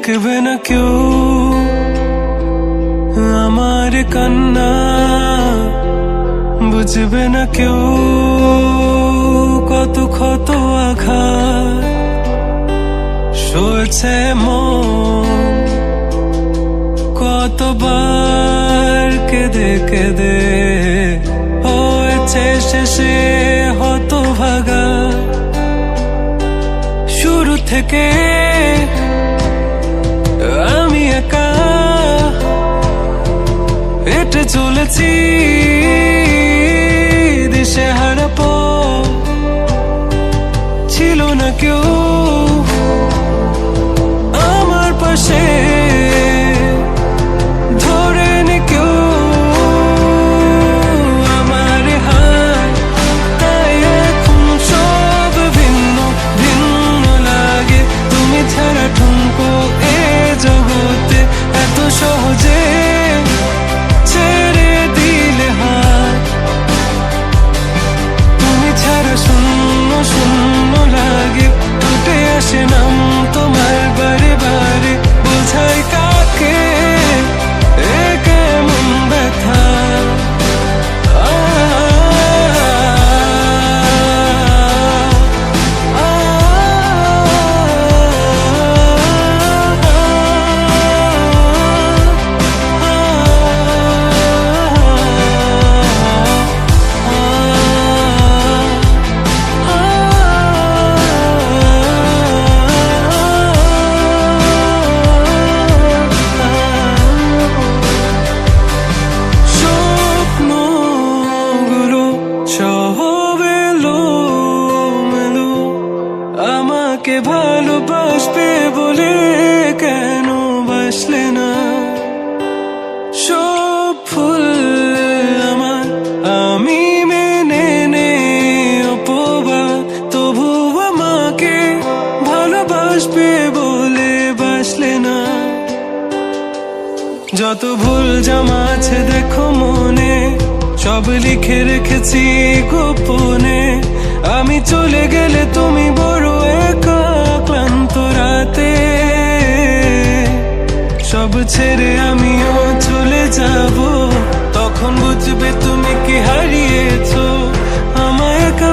দেখবে না কেউ আমার কান্না, বুঝবে না কেউ কত ক্ষত আঘাত সয়েছে মন, কতবার কেঁদে কেঁদে হয়েছে শেষে হতভাগা। শুরু থেকে আমি একা হেঁটে চলেছি দিশেহারা পথ, ছিল না কেউ আমার পাশে, ধরেনি কেউ আমার হাত, তাই এখন সব ভিন্ন ভিন্ন লাগে। তুমি ছাড়া ঠুনকো এ জগতে এত সহজে ছেড়ে দিলে হাত, তুমি ছাড়া শূন্য শূন্য লাগে। টুটে আসে নাম তোমার বারে বারে, বোঝাই কাকে এ কেমন ব্যথা। আমাকে ভালোবাসবে বলে কেন বাসলে না? সব ফুল আমার আমি মেনে নে অপবাদ, তবু আমাকে ভালোবাসবে বলে বাসলে না। যত ভুল জামা আছে দেখো মনে, সব লিখে রেখেছি গোপনে। আমি চলে গেলে তুমি বড় একা ক্লান্ত রাতে, সব ছেড়ে আমিও চলে যাব, তখন বুঝবে তুমি কি হারিয়েছো আমায় একা।